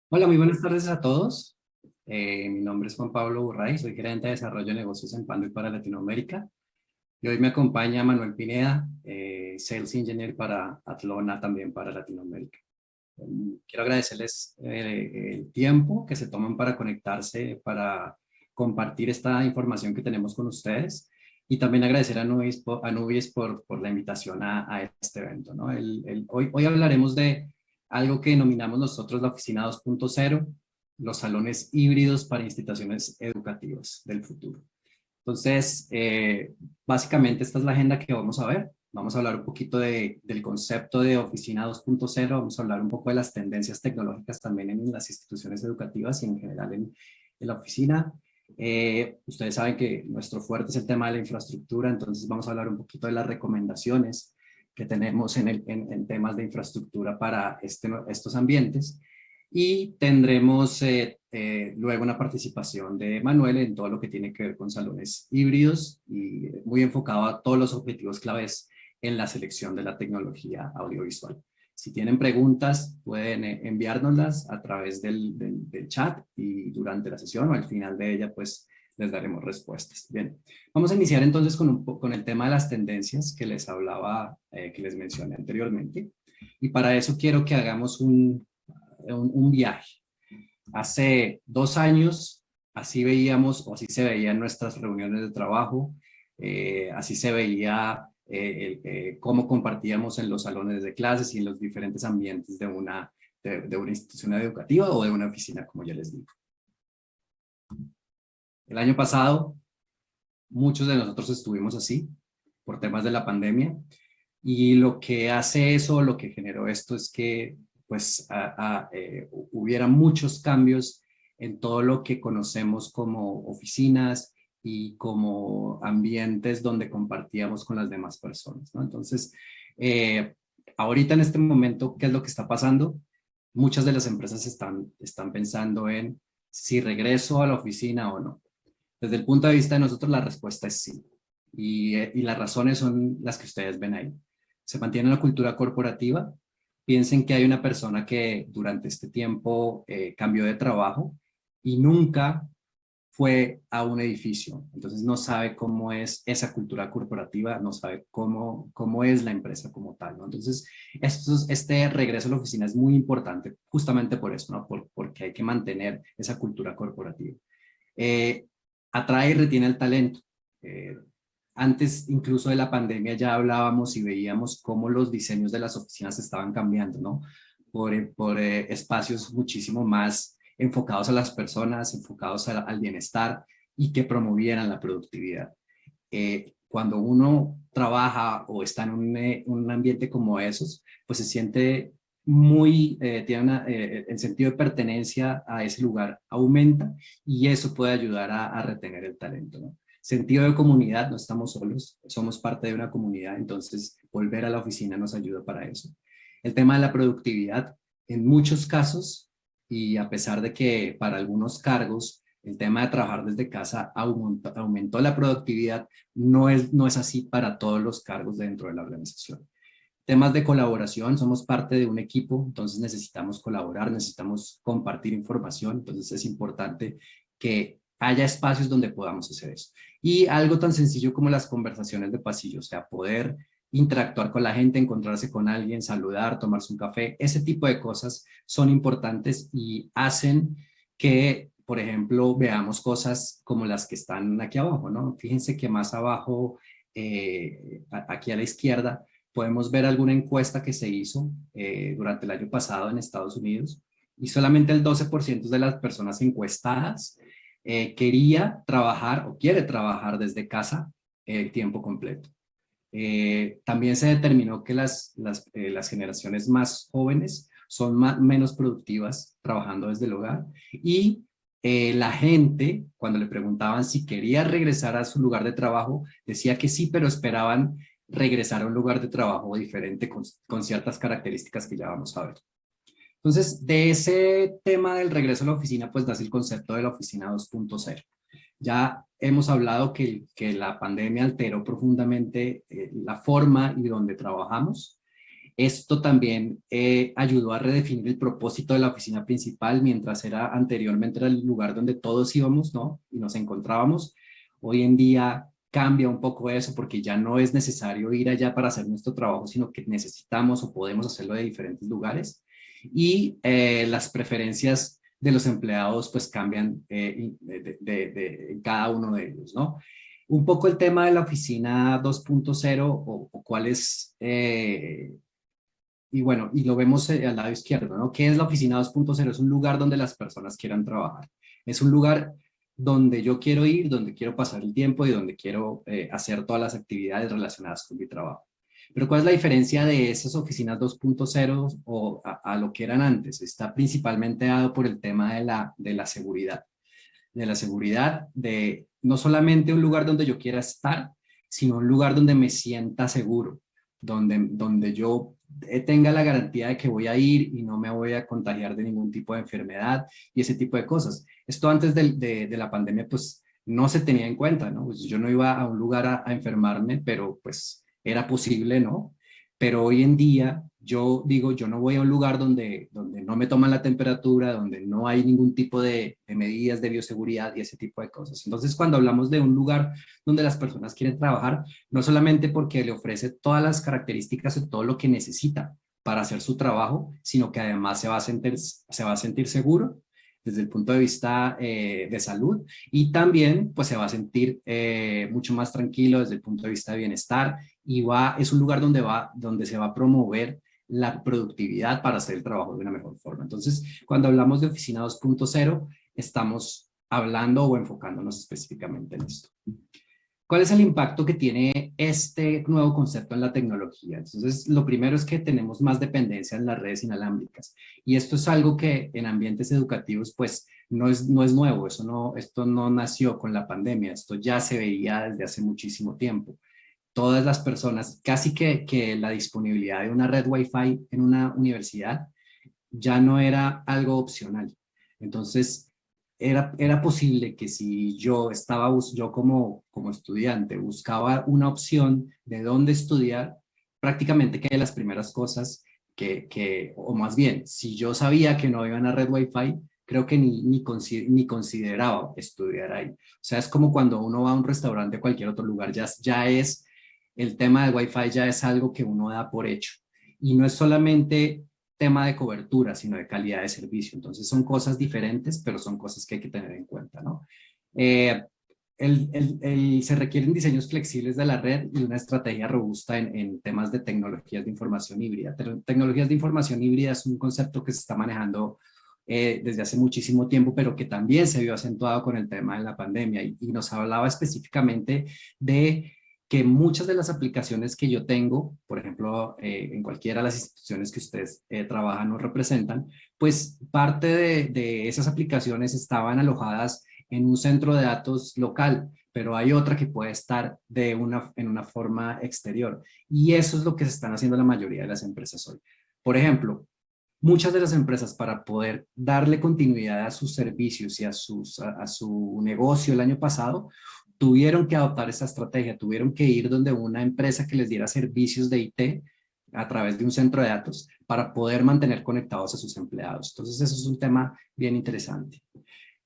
Hola, muy buenas tardes a todos. Mi nombre es Juan Pablo Burray, soy gerente de desarrollo de negocios en Panduit para Latinoamérica. Y hoy me acompaña Manuel Pineda, Sales Engineer para Atlona, también para Latinoamérica. Quiero agradecerles el tiempo que se toman para conectarse, para compartir esta información que tenemos con ustedes. Y también agradecer a Nubis por la invitación a este evento, ¿no? Hoy hablaremos de algo que denominamos nosotros la Oficina 2.0, los salones híbridos para instituciones educativas del futuro. Entonces, básicamente esta es la agenda que vamos a ver. Vamos a hablar un poquito del concepto de Oficina 2.0, vamos a hablar un poco de las tendencias tecnológicas también en las instituciones educativas y en general en la oficina. Ustedes saben que nuestro fuerte es el tema de la infraestructura, entonces vamos a hablar un poquito de las recomendaciones que tenemos en temas de infraestructura para estos ambientes. Y tendremos luego una participación de Manuel en todo lo que tiene que ver con salones híbridos y muy enfocado a todos los objetivos claves en la selección de la tecnología audiovisual. Si tienen preguntas, pueden enviárnoslas a través del chat y durante la sesión o al final de ella, pues les daremos respuestas. Bien, vamos a iniciar entonces con el tema de las tendencias que les hablaba, que les mencioné anteriormente. Y para eso quiero que hagamos un viaje. Hace 2 años, así veíamos o así se veía en nuestras reuniones de trabajo, así se veía cómo compartíamos en los salones de clases y en los diferentes ambientes de una institución educativa o de una oficina, como ya les digo. El año pasado, muchos de nosotros estuvimos así por temas de la pandemia. Y lo que hace eso, lo que generó esto es que pues hubiera muchos cambios en todo lo que conocemos como oficinas y como ambientes donde compartíamos con las demás personas, ¿no? Entonces, ahorita en este momento, ¿qué es lo que está pasando? Muchas de las empresas están pensando en si regreso a la oficina o no. Desde el punto de vista de nosotros, la respuesta es sí. Y las razones son las que ustedes ven ahí. Se mantiene la cultura corporativa. Piensen que hay una persona que durante este tiempo cambió de trabajo y nunca fue a un edificio. Entonces no sabe cómo es esa cultura corporativa, no sabe cómo es la empresa como tal, ¿no? Entonces, este regreso a la oficina es muy importante justamente por eso, ¿no? Porque hay que mantener esa cultura corporativa. Eh, Atrae y retiene el talento. Eh, Antes incluso de la pandemia ya hablábamos y veíamos cómo los diseños de las oficinas estaban cambiando, ¿no? Por espacios muchísimo más enfocados a las personas, enfocados al bienestar y que promovieran la productividad. Cuando uno trabaja o está en un ambiente como esos, pues se siente tiene el sentido de pertenencia a ese lugar aumenta y eso puede ayudar a retener el talento, ¿no? Sentido de comunidad, no estamos solos, somos parte de una comunidad, entonces volver a la oficina nos ayuda para eso. El tema de la productividad, en muchos casos, y a pesar de que para algunos cargos el tema de trabajar desde casa aumentó la productividad, no es así para todos los cargos dentro de la organización. Temas de colaboración, somos parte de un equipo, entonces necesitamos colaborar, necesitamos compartir información, entonces es importante que haya espacios donde podamos hacer eso. Y algo tan sencillo como las conversaciones de pasillo, o sea, poder interactuar con la gente, encontrarse con alguien, saludar, tomarse un café, ese tipo de cosas son importantes y hacen que, por ejemplo, veamos cosas como las que están aquí abajo, ¿no? Fíjense que más abajo, aquí a la izquierda, podemos ver alguna encuesta que se hizo durante el año pasado en Estados Unidos y solamente el 12% de las personas encuestadas quería trabajar o quiere trabajar desde casa tiempo completo. También se determinó que las generaciones más jóvenes son menos productivas trabajando desde el hogar y la gente, cuando le preguntaban si quería regresar a su lugar de trabajo, decía que sí, pero esperaban regresar a un lugar de trabajo diferente con ciertas características que ya vamos a ver. Entonces, de ese tema del regreso a la oficina, pues nace el concepto de la oficina 2.0. Ya hemos hablado que la pandemia alteró profundamente la forma y donde trabajamos Esto también ayudó a redefinir el propósito de la oficina principal, mientras era anteriormente era el lugar donde todos íbamos, ¿no? Y nos encontrábamos. Hoy en día cambia un poco eso porque ya no es necesario ir allá para hacer nuestro trabajo, sino que necesitamos o podemos hacerlo de diferentes lugares. Y las preferencias de los empleados pues cambian de cada uno de ellos, ¿no? Un poco el tema de la oficina 2.0 o cuál es, y bueno, y lo vemos al lado izquierdo, ¿no? ¿Qué es la oficina 2.0? Es un lugar donde las personas quieran trabajar. Es un lugar donde yo quiero ir, donde quiero pasar el tiempo y donde quiero hacer todas las actividades relacionadas con mi trabajo. Pero ¿cuál es la diferencia de esas oficinas 2.0 o a lo que eran antes? Está principalmente dado por el tema de la seguridad de no solamente un lugar donde yo quiera estar, sino un lugar donde me sienta seguro, donde yo tenga la garantía de que voy a ir y no me voy a contagiar de ningún tipo de enfermedad y ese tipo de cosas. Esto antes de la pandemia, pues no se tenía en cuenta, ¿no? Pues yo no iba a un lugar a enfermarme, pero pues era posible, ¿no? Pero hoy en día yo digo, yo no voy a un lugar donde no me toman la temperatura, donde no hay ningún tipo de medidas de bioseguridad y ese tipo de cosas. Entonces, cuando hablamos de un lugar donde las personas quieren trabajar, no solamente porque le ofrece todas las características y todo lo que necesita para hacer su trabajo, sino que además se va a sentir seguro desde el punto de vista de salud y también pues se va a sentir mucho más tranquilo desde el punto de vista de bienestar y es un lugar donde se va a promover la productividad para hacer el trabajo de una mejor forma. Entonces, cuando hablamos de oficina 2.0, estamos hablando o enfocándonos específicamente en esto. ¿Cuál es el impacto que tiene este nuevo concepto en la tecnología? Entonces, lo primero es que tenemos más dependencia en las redes inalámbricas. Y esto es algo que en ambientes educativos, pues, no es nuevo. Esto no nació con la pandemia. Esto ya se veía desde hace muchísimo tiempo. Todas las personas, casi que la disponibilidad de una red Wi-Fi en una universidad ya no era algo opcional. Entonces, era posible que si yo como estudiante buscaba una opción de dónde estudiar, prácticamente que de las primeras cosas o más bien, si yo sabía que no iba a una red Wi-Fi, creo que ni consideraba estudiar ahí. O sea, es como cuando uno va a un restaurante o cualquier otro lugar, ya es, el tema del Wi-Fi ya es algo que uno da por hecho. Y no es solamente tema de cobertura, sino de calidad de servicio. Entonces son cosas diferentes, pero son cosas que hay que tener en cuenta, ¿no? Eh, se requieren diseños flexibles de la red y una estrategia robusta en temas de tecnologías de información híbrida. Tecnologías de información híbrida es un concepto que se está manejando desde hace muchísimo tiempo, pero que también se vio acentuado con el tema de la pandemia y nos hablaba específicamente de que muchas de las aplicaciones que yo tengo, por ejemplo, en cualquiera de las instituciones que ustedes trabajan o representan, pues parte de esas aplicaciones estaban alojadas en un centro de datos local, pero hay otra que puede estar en una forma exterior. Y eso es lo que se están haciendo la mayoría de las empresas hoy. Por ejemplo, muchas de las empresas para poder darle continuidad a sus servicios y a su negocio el año pasado, tuvieron que adoptar esta estrategia, tuvieron que ir donde una empresa que les diera servicios de IT a través de un centro de datos para poder mantener conectados a sus empleados. Entonces, eso es un tema bien interesante.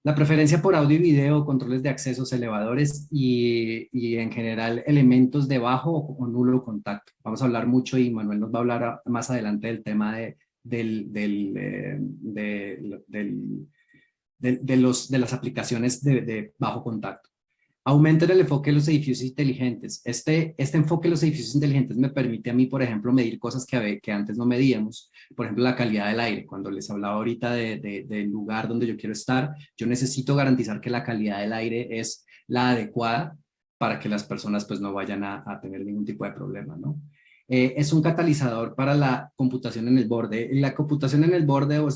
La preferencia por audio y video, controles de accesos, elevadores y en general elementos de bajo o nulo contacto. Vamos a hablar mucho y Manuel nos va a hablar más adelante del tema de las aplicaciones de bajo contacto. Aumenten el enfoque de los edificios inteligentes. Este enfoque de los edificios inteligentes me permite a mí, por ejemplo, medir cosas que antes no medíamos. Por ejemplo, la calidad del aire. Cuando les hablaba ahorita del lugar donde yo quiero estar, yo necesito garantizar que la calidad del aire es la adecuada para que las personas pues no vayan a tener ningún tipo de problema, ¿no? Es un catalizador para la computación en el borde. La computación en el borde o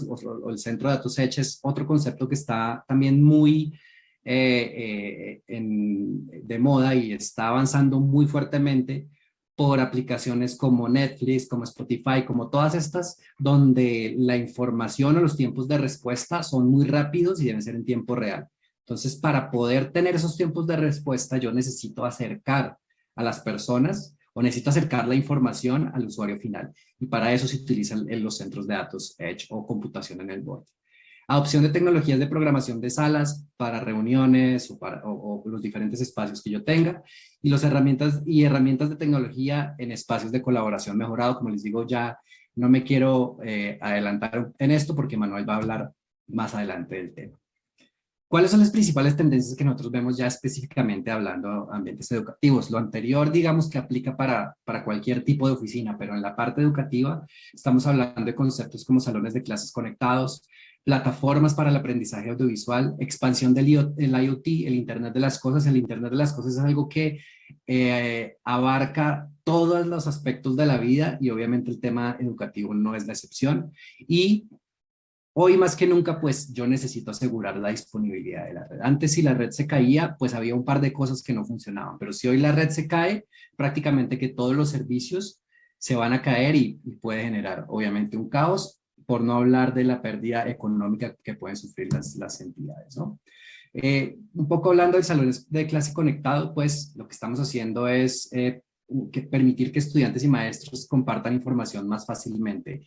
el centro de datos Edge es otro concepto que está también muy de moda y está avanzando muy fuertemente por aplicaciones como Netflix, como Spotify, como todas estas, donde la información o los tiempos de respuesta son muy rápidos y deben ser en tiempo real. Entonces, para poder tener esos tiempos de respuesta, yo necesito acercar a las personas o necesito acercar la información al usuario final. Y para eso se utilizan los centros de datos Edge o computación en el borde. Adopción de tecnologías de programación de salas para reuniones o los diferentes espacios que yo tenga y herramientas de tecnología en espacios de colaboración mejorado. Como les digo, ya no me quiero adelantar en esto porque Manuel va a hablar más adelante del tema. ¿Cuáles son las principales tendencias que nosotros vemos ya específicamente hablando de ambientes educativos? Lo anterior, digamos que aplica para cualquier tipo de oficina, pero en la parte educativa estamos hablando de conceptos como salones de clases conectados, plataformas para el aprendizaje audiovisual, expansión del IoT, el Internet de las Cosas. El Internet de las Cosas es algo que abarca todos los aspectos de la vida y obviamente el tema educativo no es la excepción. Y hoy más que nunca, pues yo necesito asegurar la disponibilidad de la red. Antes, si la red se caía, pues había un par de cosas que no funcionaban, pero si hoy la red se cae, prácticamente que todos los servicios se van a caer y puede generar obviamente un caos, por no hablar de la pérdida económica que pueden sufrir las entidades, ¿no? Un poco hablando de salones de clase conectado, pues lo que estamos haciendo es permitir que estudiantes y maestros compartan información más fácilmente,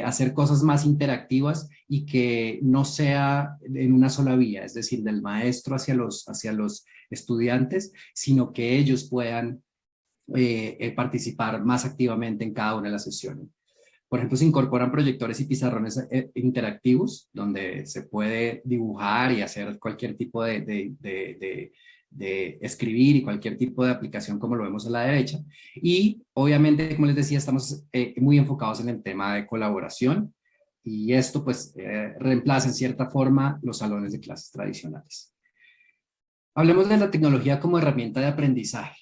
hacer cosas más interactivas y que no sea en una sola vía, es decir, del maestro hacia los estudiantes, sino que ellos puedan participar más activamente en cada una de las sesiones. Por ejemplo, se incorporan proyectores y pizarrones interactivos donde se puede dibujar y hacer cualquier tipo de escribir y cualquier tipo de aplicación como lo vemos a la derecha. Y obviamente, como les decía, estamos muy enfocados en el tema de colaboración y esto pues reemplaza en cierta forma los salones de clases tradicionales. Hablemos de la tecnología como herramienta de aprendizaje.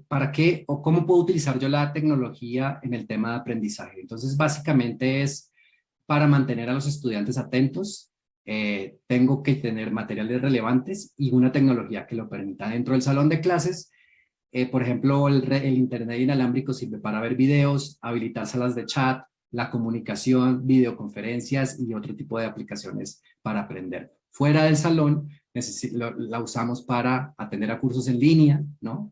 ¿Para qué o cómo puedo utilizar yo la tecnología en el tema de aprendizaje? Entonces, básicamente es para mantener a los estudiantes atentos. Tengo que tener materiales relevantes y una tecnología que lo permita. Dentro del salón de clases, por ejemplo, el internet inalámbrico sirve para ver videos, habilitar salas de chat, la comunicación, videoconferencias y otro tipo de aplicaciones para aprender. Fuera del salón, la usamos para atender a cursos en línea, ¿no?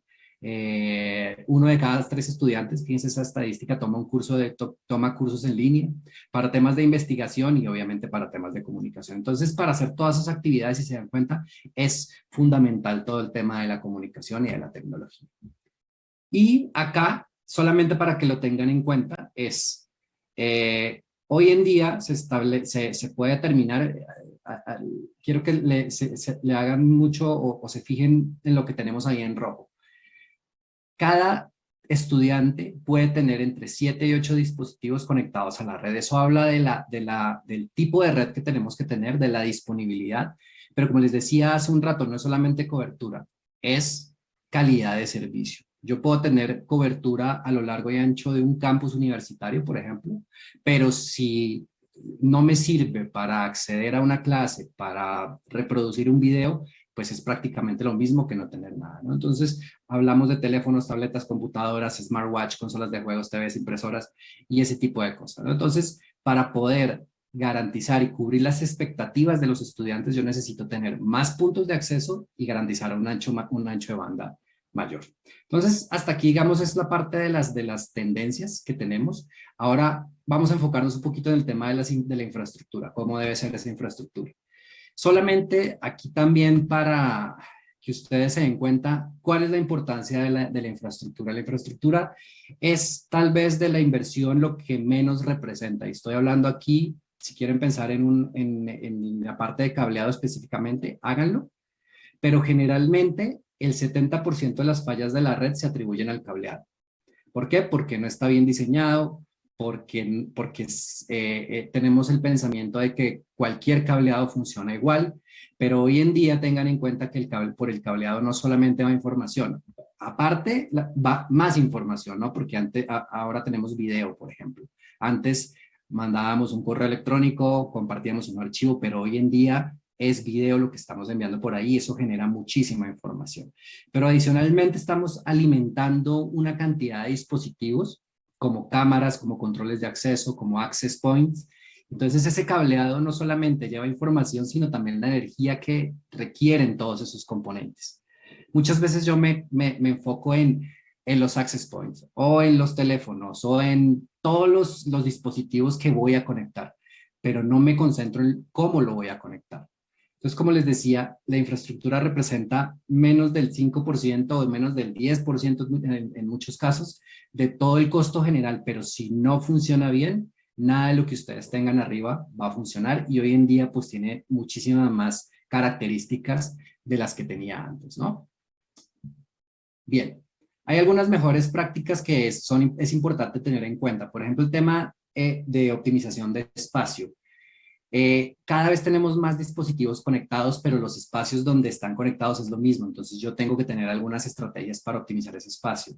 Uno de cada 3 estudiantes, fíjense esa estadística, toma cursos en línea para temas de investigación y obviamente para temas de comunicación. Entonces, para hacer todas esas actividades, si se dan cuenta, es fundamental todo el tema de la comunicación y de la tecnología. Y acá, solamente para que lo tengan en cuenta, es hoy en día se puede determinar, quiero que le hagan mucho o se fijen en lo que tenemos ahí en rojo. Cada estudiante puede tener entre 7 y 8 dispositivos conectados a la red. Eso habla del tipo de red que tenemos que tener, de la disponibilidad. Pero como les decía hace un rato, no es solamente cobertura, es calidad de servicio. Yo puedo tener cobertura a lo largo y ancho de un campus universitario, por ejemplo, pero si no me sirve para acceder a una clase, para reproducir un video, pues es prácticamente lo mismo que no tener nada, ¿no? Entonces, hablamos de teléfonos, tabletas, computadoras, smartwatch, consolas de juegos, TVs, impresoras y ese tipo de cosas, ¿no? Entonces, para poder garantizar y cubrir las expectativas de los estudiantes, yo necesito tener más puntos de acceso y garantizar un ancho de banda mayor. Entonces, hasta aquí, digamos, es la parte de las tendencias que tenemos. Ahora vamos a enfocarnos un poquito en el tema de la infraestructura, cómo debe ser esa infraestructura. Solamente aquí también para que ustedes se den cuenta cuál es la importancia de la infraestructura. La infraestructura es tal vez de la inversión lo que menos representa. Y estoy hablando aquí, si quieren pensar en la parte de cableado específicamente, háganlo. Pero generalmente el 70% de las fallas de la red se atribuyen al cableado. ¿Por qué? Porque no está bien diseñado, porque tenemos el pensamiento de que cualquier cableado funciona igual, pero hoy en día tengan en cuenta que por el cableado no solamente va información, aparte va más información, ¿no? Porque ahora tenemos video, por ejemplo. Antes mandábamos un correo electrónico, compartíamos un archivo, pero hoy en día es video lo que estamos enviando por ahí, eso genera muchísima información. Pero adicionalmente estamos alimentando una cantidad de dispositivos como cámaras, como controles de acceso, como access points. Entonces ese cableado no solamente lleva información, sino también la energía que requieren todos esos componentes. Muchas veces yo me enfoco en en los access points o en los teléfonos o en todos los dispositivos que voy a conectar, pero no me concentro en cómo lo voy a conectar. Entonces, como les decía, la infraestructura representa menos del 5% o menos del 10% en muchos casos de todo el costo general, pero si no funciona bien, nada de lo que ustedes tengan arriba va a funcionar y hoy en día pues tiene muchísimas más características de las que tenía antes, ¿no? Bien, hay algunas mejores prácticas que es importante tener en cuenta. Por ejemplo, el tema de optimización de espacio. Cada vez tenemos más dispositivos conectados, pero los espacios donde están conectados es lo mismo. Entonces yo tengo que tener algunas estrategias para optimizar ese espacio.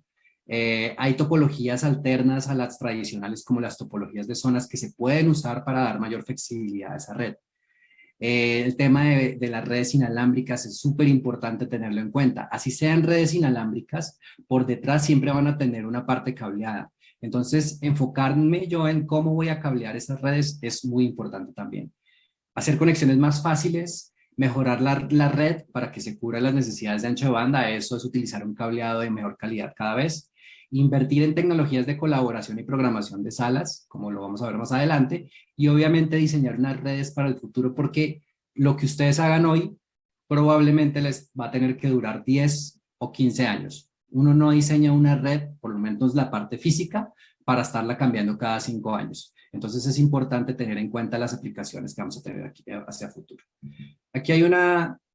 Hay topologías alternas a las tradicionales como las topologías de zonas que se pueden usar para dar mayor flexibilidad a esa red. El tema de las redes inalámbricas es súper importante tenerlo en cuenta. Así sean redes inalámbricas, por detrás siempre van a tener una parte cableada. Entonces, enfocarme yo en cómo voy a cablear esas redes es muy importante también. Hacer conexiones más fáciles, mejorar la red para que se cubra las necesidades de ancho de banda, eso es utilizar un cableado de mejor calidad cada vez. Invertir en tecnologías de colaboración y programación de salas, como lo vamos a ver más adelante, y obviamente diseñar unas redes para el futuro, porque lo que ustedes hagan hoy probablemente les va a tener que durar 10 o 15 años. Uno no diseña una red, por lo menos la parte física, para estarla cambiando cada 5 años. Entonces es importante tener en cuenta las aplicaciones que vamos a tener aquí hacia el futuro. Aquí hay un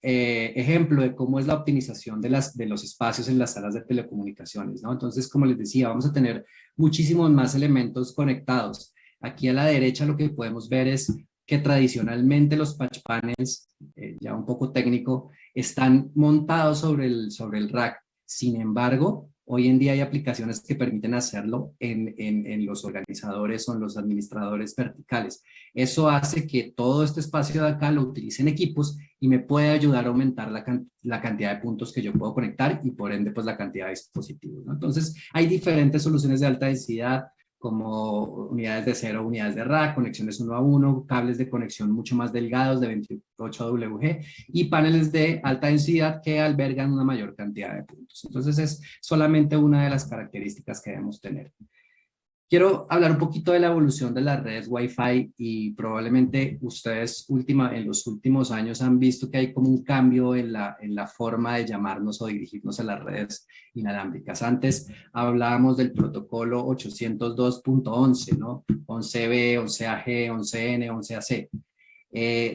ejemplo de cómo es la optimización de los espacios en las salas de telecomunicaciones, ¿no? Entonces, como les decía, vamos a tener muchísimos más elementos conectados. Aquí a la derecha lo que podemos ver es que tradicionalmente los patch panels, ya un poco técnico, están montados sobre el rack. Sin embargo, hoy en día hay aplicaciones que permiten hacerlo en los organizadores o en los administradores verticales. Eso hace que todo este espacio de acá lo utilicen equipos y me puede ayudar a aumentar la cantidad de puntos que yo puedo conectar y por ende pues la cantidad de dispositivos, ¿no? Entonces hay diferentes soluciones de alta densidad como unidades de cero, unidades de rack, conexiones 1 a 1, cables de conexión mucho más delgados de 28 WG y paneles de alta densidad que albergan una mayor cantidad de puntos. Entonces es solamente una de las características que debemos tener. Quiero hablar un poquito de la evolución de las redes Wi-Fi y probablemente ustedes en los últimos años han visto que hay como un cambio en la forma de llamarnos o dirigirnos a las redes inalámbricas. Antes hablábamos del protocolo 802.11, ¿no? 11B, 11AG, 11N, 11AC.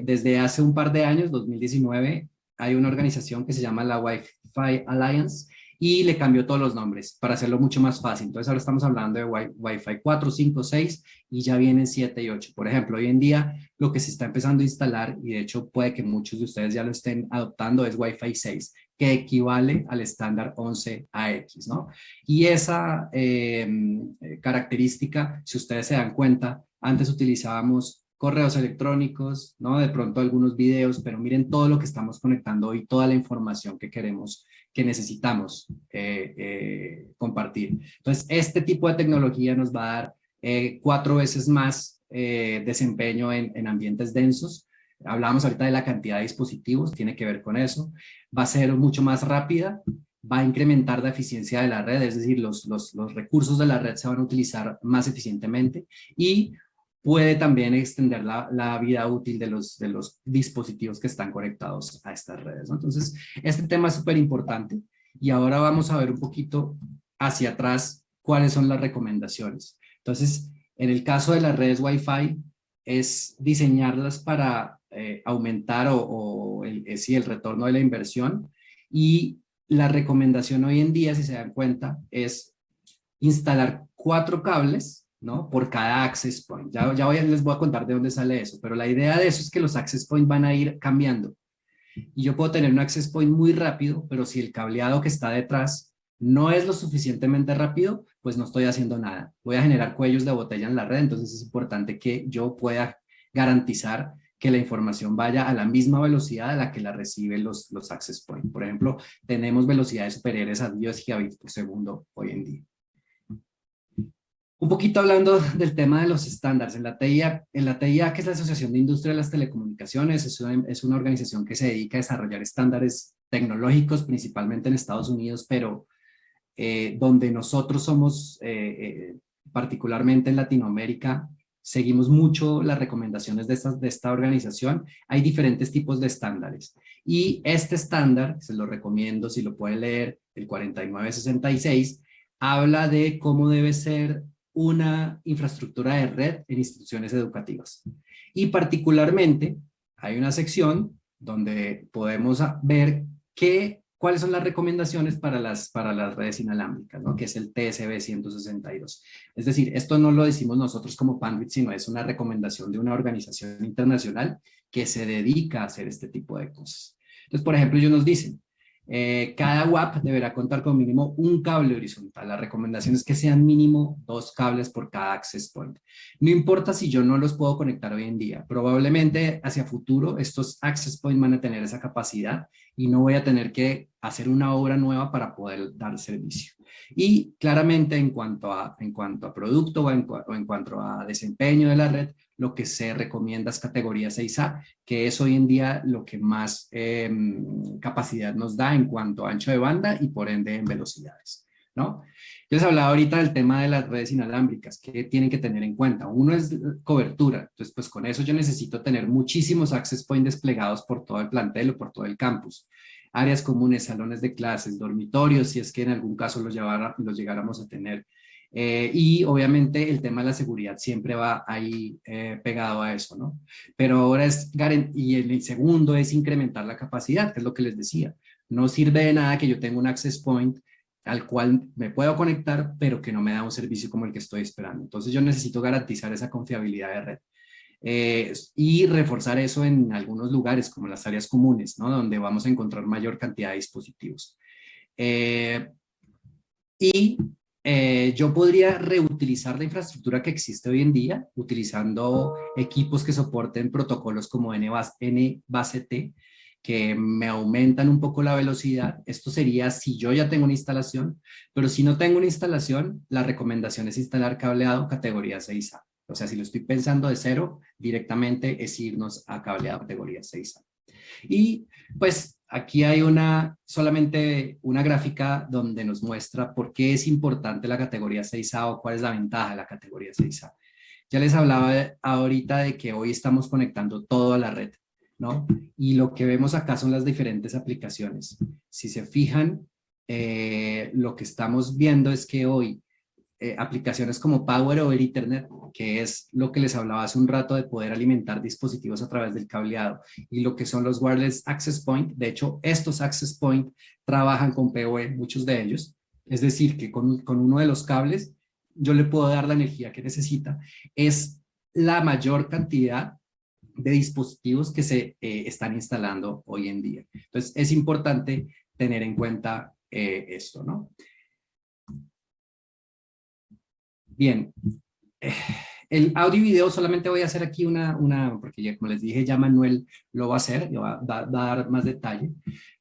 Desde hace un par de años, 2019, hay una organización que se llama la Wi-Fi Alliance y le cambió todos los nombres para hacerlo mucho más fácil. Entonces ahora estamos hablando de Wi-Fi 4, 5, 6 y ya vienen 7 y 8. Por ejemplo, hoy en día lo que se está empezando a instalar, y de hecho puede que muchos de ustedes ya lo estén adoptando, es Wi-Fi 6, que equivale al estándar 11AX, ¿no? Y esa característica, si ustedes se dan cuenta, antes utilizábamos correos electrónicos, ¿no? De pronto algunos videos, pero miren todo lo que estamos conectando hoy, toda la información que queremos, que necesitamos compartir. Entonces, este tipo de tecnología nos va a dar 4 veces más desempeño en ambientes densos. Hablábamos ahorita de la cantidad de dispositivos, tiene que ver con eso. Va a ser mucho más rápida, va a incrementar la eficiencia de la red, es decir, los recursos de la red se van a utilizar más eficientemente y puede también extender la vida útil de los dispositivos que están conectados a estas redes, ¿no? Entonces, este tema es súper importante y ahora vamos a ver un poquito hacia atrás cuáles son las recomendaciones. Entonces, en el caso de las redes Wi-Fi, es diseñarlas para aumentar sí, el retorno de la inversión y la recomendación hoy en día, si se dan cuenta, es instalar 4 cables, ¿no? Por cada access point. Les voy a contar de dónde sale eso, pero la idea de eso es que los access points van a ir cambiando. Y yo puedo tener un access point muy rápido, pero si el cableado que está detrás no es lo suficientemente rápido, pues no estoy haciendo nada. Voy a generar cuellos de botella en la red, entonces es importante que yo pueda garantizar que la información vaya a la misma velocidad a la que la reciben los access points. Por ejemplo, tenemos velocidades superiores a 10 gigabits por segundo hoy en día. Un poquito hablando del tema de los estándares, en la TIA, que es la Asociación de Industria de las Telecomunicaciones, es una organización que se dedica a desarrollar estándares tecnológicos, principalmente en Estados Unidos, pero donde nosotros somos, particularmente en Latinoamérica, seguimos mucho las recomendaciones de esta organización. Hay diferentes tipos de estándares. Y este estándar, se lo recomiendo si lo puede leer, el 4966, habla de cómo debe ser una infraestructura de red en instituciones educativas. Y particularmente hay una sección donde podemos ver cuáles son las recomendaciones para las redes inalámbricas, ¿no? Que es el TSB 162. Es decir, esto no lo decimos nosotros como Panbit, sino es una recomendación de una organización internacional que se dedica a hacer este tipo de cosas. Entonces, por ejemplo, ellos nos dicen, cada WAP deberá contar con mínimo un cable horizontal. La recomendación es que sean mínimo 2 cables por cada access point. No importa si yo no los puedo conectar hoy en día, probablemente hacia futuro estos access points van a tener esa capacidad y no voy a tener que hacer una obra nueva para poder dar servicio. Y claramente en cuanto a producto o en cuanto a desempeño de la red, lo que se recomienda es categoría 6A, que es hoy en día lo que más capacidad nos da en cuanto a ancho de banda y por ende en velocidades, ¿no? Yo les hablaba ahorita del tema de las redes inalámbricas, que tienen que tener en cuenta. Uno es cobertura, entonces pues con eso yo necesito tener muchísimos access points desplegados por todo el plantel o por todo el campus. Áreas comunes, salones de clases, dormitorios, si es que en algún caso los llegáramos a tener. Y obviamente el tema de la seguridad siempre va ahí pegado a eso, ¿no? Pero ahora y el segundo es incrementar la capacidad, que es lo que les decía. No sirve de nada que yo tenga un access point al cual me puedo conectar, pero que no me da un servicio como el que estoy esperando. Entonces yo necesito garantizar esa confiabilidad de red. Y reforzar eso en algunos lugares como las áreas comunes, ¿no? Donde vamos a encontrar mayor cantidad de dispositivos. Eh, y yo podría reutilizar la infraestructura que existe hoy en día, utilizando equipos que soporten protocolos como NBASE-T, que me aumentan un poco la velocidad. Esto sería si yo ya tengo una instalación, pero si no tengo una instalación, la recomendación es instalar cableado categoría 6A. O sea, si lo estoy pensando de cero, directamente es irnos a cableado categoría 6A. Y pues aquí hay solamente una gráfica donde nos muestra por qué es importante la categoría 6A o cuál es la ventaja de la categoría 6A. Ya les hablaba ahorita de que hoy estamos conectando todo a la red, ¿no? Y lo que vemos acá son las diferentes aplicaciones. Si se fijan, lo que estamos viendo es que hoy aplicaciones como Power over Ethernet, que es lo que les hablaba hace un rato de poder alimentar dispositivos a través del cableado, y lo que son los Wireless Access Point. De hecho, estos Access Point trabajan con PoE, muchos de ellos. Es decir, que con uno de los cables yo le puedo dar la energía que necesita. Es la mayor cantidad de dispositivos que se están instalando hoy en día. Entonces, es importante tener en cuenta esto, ¿no? Bien, el audio y video solamente voy a hacer aquí porque ya, como les dije, ya Manuel lo va a hacer, va a dar más detalle,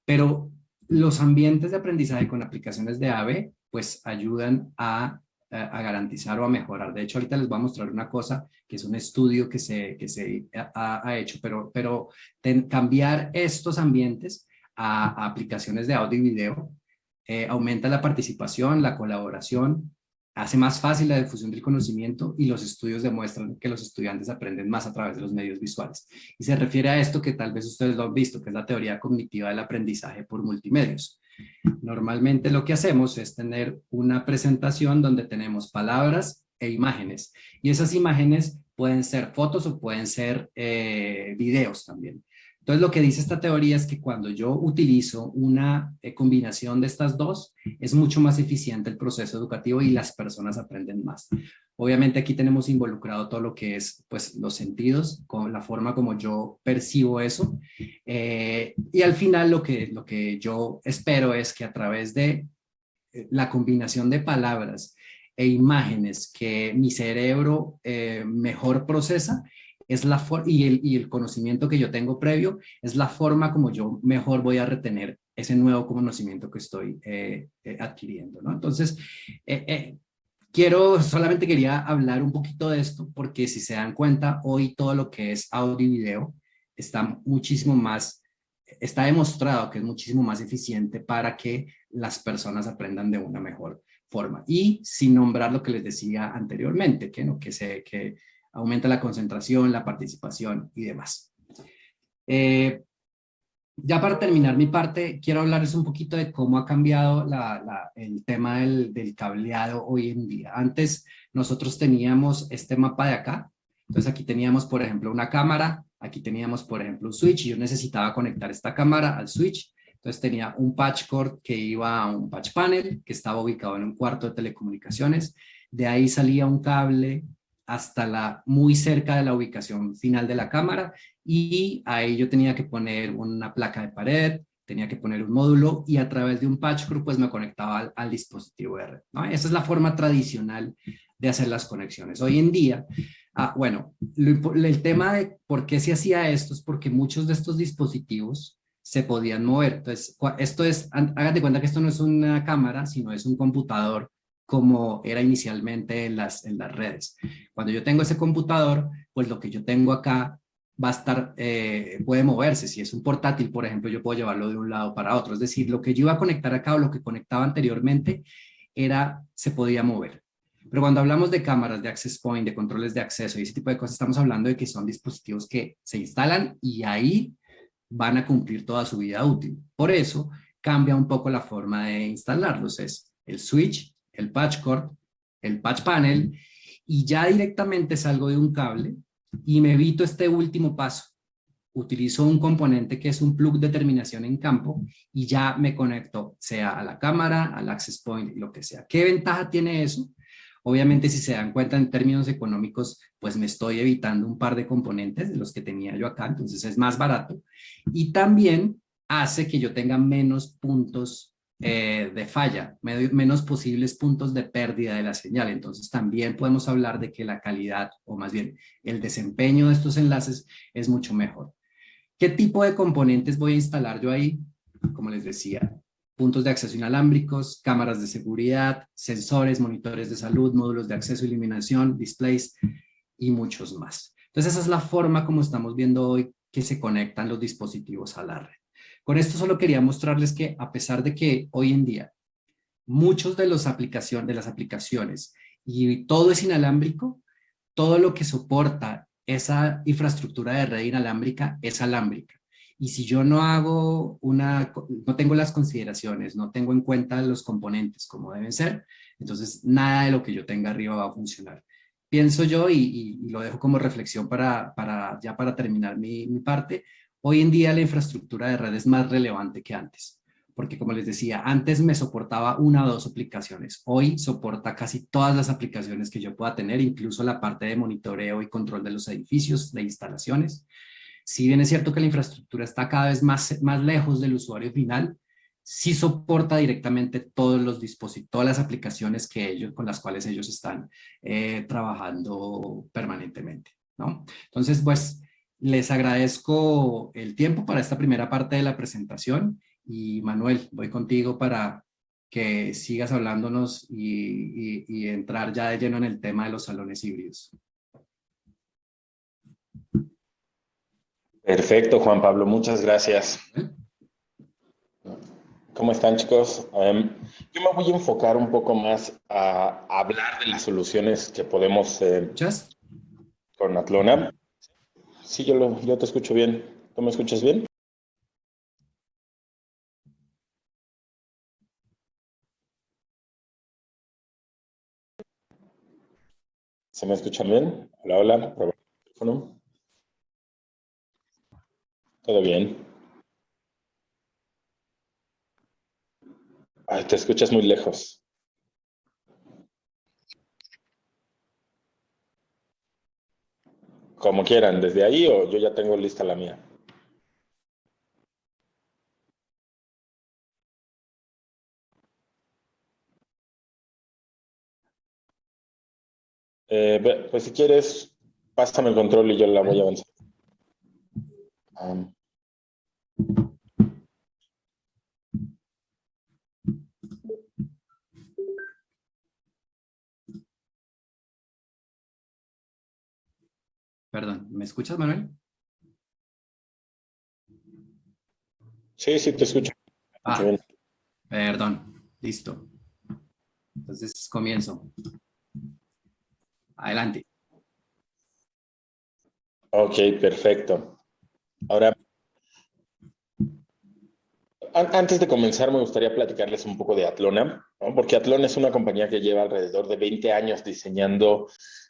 pero los ambientes de aprendizaje con aplicaciones de AVE, pues ayudan a garantizar o a mejorar. De hecho, ahorita les voy a mostrar una cosa que es un estudio que se ha hecho, pero cambiar estos ambientes a aplicaciones de audio y video aumenta la participación, la colaboración, hace más fácil la difusión del conocimiento y los estudios demuestran que los estudiantes aprenden más a través de los medios visuales. Y se refiere a esto que tal vez ustedes lo han visto, que es la teoría cognitiva del aprendizaje por multimedios. Normalmente lo que hacemos es tener una presentación donde tenemos palabras e imágenes. Y esas imágenes pueden ser fotos o pueden ser videos también. Entonces, lo que dice esta teoría es que cuando yo utilizo una combinación de estas dos, es mucho más eficiente el proceso educativo y las personas aprenden más. Obviamente aquí tenemos involucrado todo lo que es pues, los sentidos, con la forma como yo percibo eso. Y al final lo que yo espero es que a través de la combinación de palabras e imágenes que mi cerebro mejor procesa, y el conocimiento que yo tengo previo es la forma como yo mejor voy a retener ese nuevo conocimiento que estoy adquiriendo, ¿no? Entonces, solamente quería hablar un poquito de esto porque si se dan cuenta, hoy todo lo que es audio y video está muchísimo más está demostrado que es muchísimo más eficiente para que las personas aprendan de una mejor forma. Y sin nombrar lo que les decía anteriormente, que, ¿no? que aumenta la concentración, la participación y demás. Ya para terminar mi parte, quiero hablarles un poquito de cómo ha cambiado el tema del cableado hoy en día. Antes nosotros teníamos este mapa de acá. Entonces aquí teníamos, por ejemplo, una cámara. Aquí teníamos, por ejemplo, un switch. Y yo necesitaba conectar esta cámara al switch. Entonces tenía un patch cord que iba a un patch panel que estaba ubicado en un cuarto de telecomunicaciones. De ahí salía un cable hasta muy cerca de la ubicación final de la cámara y ahí yo tenía que poner una placa de pared, tenía que poner un módulo y a través de un patch cord pues me conectaba al dispositivo de red, ¿no? Esa es la forma tradicional de hacer las conexiones. Hoy en día, bueno, el tema de por qué se hacía esto es porque muchos de estos dispositivos se podían mover. Entonces, esto es, hágate cuenta que esto no es una cámara, sino es un computador como era inicialmente en las redes. Cuando yo tengo ese computador, pues lo que yo tengo acá va a estar, puede moverse. Si es un portátil, por ejemplo, yo puedo llevarlo de un lado para otro. Es decir, lo que yo iba a conectar acá o lo que conectaba anteriormente se podía mover. Pero cuando hablamos de cámaras, de access point, de controles de acceso y ese tipo de cosas, estamos hablando de que son dispositivos que se instalan y ahí van a cumplir toda su vida útil. Por eso cambia un poco la forma de instalarlos. Es el switch, el patch cord, el patch panel y ya directamente salgo de un cable y me evito este último paso. Utilizo un componente que es un plug de terminación en campo y ya me conecto, sea a la cámara, al access point, lo que sea. ¿Qué ventaja tiene eso? Obviamente, si se dan cuenta en términos económicos, pues me estoy evitando un par de componentes de los que tenía yo acá, entonces es más barato. Y también hace que yo tenga menos puntos de falla, menos posibles puntos de pérdida de la señal. Entonces también podemos hablar de que la calidad, o más bien el desempeño de estos enlaces es mucho mejor. ¿Qué tipo de componentes voy a instalar yo ahí? Como les decía, puntos de acceso inalámbricos, cámaras de seguridad, sensores, monitores de salud, módulos de acceso y iluminación, displays y muchos más. Entonces esa es la forma como estamos viendo hoy que se conectan los dispositivos a la red. Con esto solo quería mostrarles que a pesar de que hoy en día muchos de las aplicaciones y todo es inalámbrico, todo lo que soporta esa infraestructura de red inalámbrica es alámbrica. Y si yo no no tengo las consideraciones, no tengo en cuenta los componentes como deben ser, entonces nada de lo que yo tenga arriba va a funcionar. Pienso yo, y lo dejo como reflexión ya para terminar mi parte, hoy en día la infraestructura de red es más relevante que antes porque como les decía, antes me soportaba una o dos aplicaciones. Hoy soporta casi todas las aplicaciones que yo pueda tener, incluso la parte de monitoreo y control de los edificios, de instalaciones. Si bien es cierto que la infraestructura está cada vez más lejos del usuario final, sí soporta directamente todos los dispositivos, todas las aplicaciones con las cuales ellos están trabajando permanentemente, ¿no? Entonces, pues, les agradezco el tiempo para esta primera parte de la presentación y Manuel, voy contigo para que sigas hablándonos y entrar ya de lleno en el tema de los salones híbridos. Perfecto, Juan Pablo, muchas gracias. ¿Eh? ¿Cómo están, chicos? Yo me voy a enfocar un poco más a hablar de las soluciones que podemos ¿Escuchas? con Atlona. Sí, yo te escucho bien. ¿Tú me escuchas bien? ¿Se me escuchan bien? Hola, hola. Probar el teléfono. ¿Todo bien? Ay, te escuchas muy lejos. Como quieran, desde ahí o yo ya tengo lista la mía. Pues si quieres, pásame el control y yo la voy a ¿Eh? avanzar. Am, Perdón, ¿me escuchas, Manuel? Sí, sí, te escucho. Escucho Ah, bien. perdón. Listo. Entonces comienzo. Adelante. Ok, perfecto. Ahora, antes de comenzar, me gustaría platicarles un poco de Atlona, ¿no? Porque Atlona es una compañía que lleva alrededor de 20 años diseñando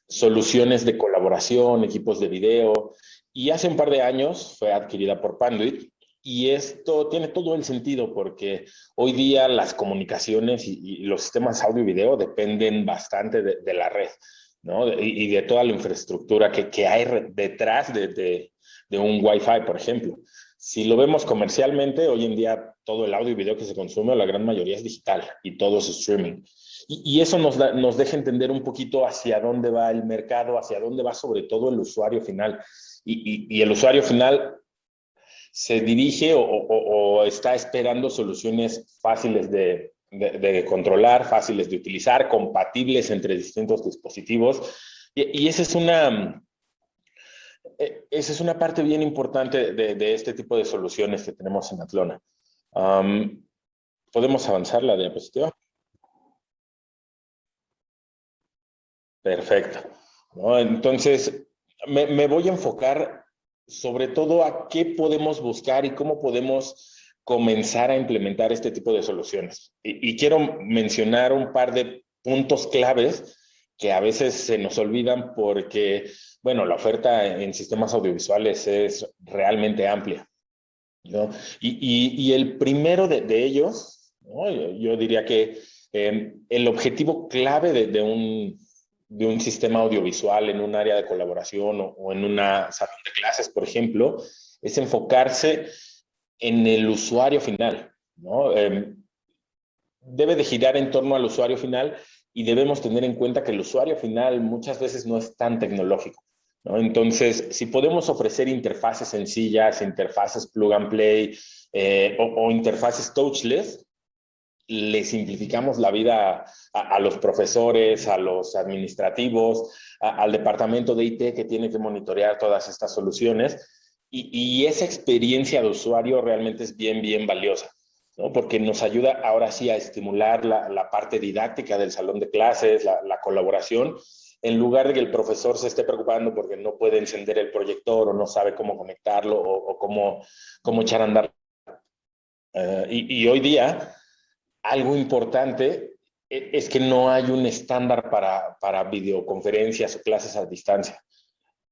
soluciones de colaboración, equipos de video, y hace un par de años fue adquirida por Panduit, y esto tiene todo el sentido porque hoy día las comunicaciones y los sistemas audio y video dependen bastante de la red, ¿no? Y de toda la infraestructura que hay detrás de un Wi-Fi, por ejemplo. Si lo vemos comercialmente, hoy en día todo el audio y video que se consume, la gran mayoría es digital y todo es streaming. Y eso nos deja entender un poquito hacia dónde va el mercado, hacia dónde va sobre todo el usuario final. Y el usuario final se dirige o está esperando soluciones fáciles de controlar, fáciles de utilizar, compatibles entre distintos dispositivos. Y esa es una parte bien importante de este tipo de soluciones que tenemos en Atlona. ¿Podemos avanzar la diapositiva? Perfecto. ¿No? Entonces, me voy a enfocar sobre todo a qué podemos buscar y cómo podemos comenzar a implementar este tipo de soluciones. Y quiero mencionar un par de puntos claves que a veces se nos olvidan porque, bueno, la oferta en sistemas audiovisuales es realmente amplia, ¿no? Y el primero de ellos, ¿no? Yo diría que el objetivo clave de un sistema audiovisual en un área de colaboración o en una salón de clases, por ejemplo, es enfocarse en el usuario final, ¿no? Debe de girar en torno al usuario final y debemos tener en cuenta que el usuario final muchas veces no es tan tecnológico, ¿no? Entonces, si podemos ofrecer interfaces sencillas, interfaces plug and play o interfaces touchless, le simplificamos la vida a los profesores, a los administrativos, al departamento de IT que tiene que monitorear todas estas soluciones. Y esa experiencia de usuario realmente es bien, bien valiosa, ¿no? Porque nos ayuda ahora sí a estimular la parte didáctica del salón de clases, la colaboración, en lugar de que el profesor se esté preocupando porque no puede encender el proyector o no sabe cómo conectarlo o cómo echar a andar. Y hoy día algo importante es que no hay un estándar para videoconferencias o clases a distancia.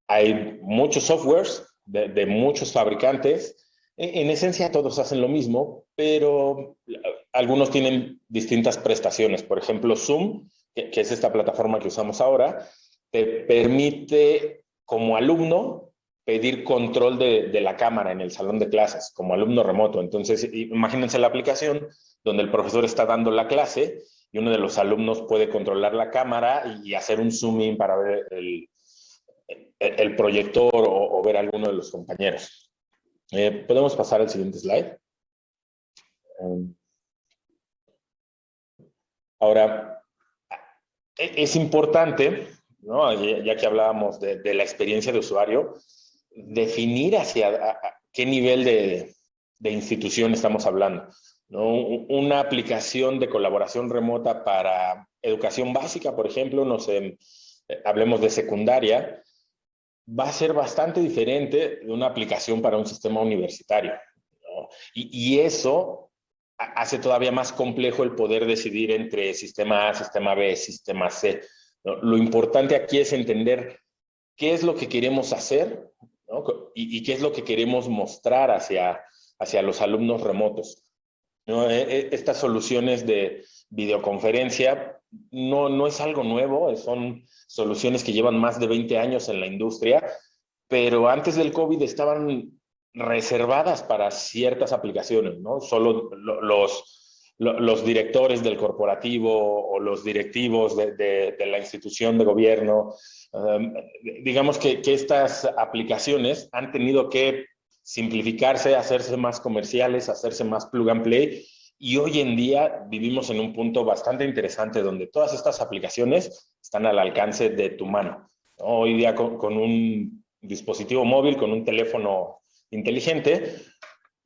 Hay muchos softwares de muchos fabricantes. En esencia todos hacen lo mismo, pero algunos tienen distintas prestaciones. Por ejemplo, Zoom, que es esta plataforma que usamos ahora, te permite como alumno pedir control de la cámara en el salón de clases, como alumno remoto. Entonces, imagínense la aplicación donde el profesor está dando la clase y uno de los alumnos puede controlar la cámara y hacer un zoom in para ver el proyector o ver a alguno de los compañeros. ¿Podemos pasar al siguiente slide? Ahora, es importante, ¿no? Ya que hablábamos de la experiencia de usuario, definir hacia qué nivel de institución estamos hablando, ¿no? Una aplicación de colaboración remota para educación básica, por ejemplo, no sé, hablemos de secundaria, va a ser bastante diferente de una aplicación para un sistema universitario, ¿no? Y eso hace todavía más complejo el poder decidir entre sistema A, sistema B, sistema C, ¿no? Lo importante aquí es entender qué es lo que queremos hacer, ¿no? Y qué es lo que queremos mostrar hacia los alumnos remotos, ¿no? Estas soluciones de videoconferencia no es algo nuevo, son soluciones que llevan más de 20 años en la industria, pero antes del COVID estaban reservadas para ciertas aplicaciones, ¿no? Solo los directores del corporativo o los directivos de la institución de gobierno. Digamos que estas aplicaciones han tenido que simplificarse, hacerse más comerciales, hacerse más plug and play. Y hoy en día vivimos en un punto bastante interesante donde todas estas aplicaciones están al alcance de tu mano, ¿no? Hoy día con un dispositivo móvil, con un teléfono inteligente,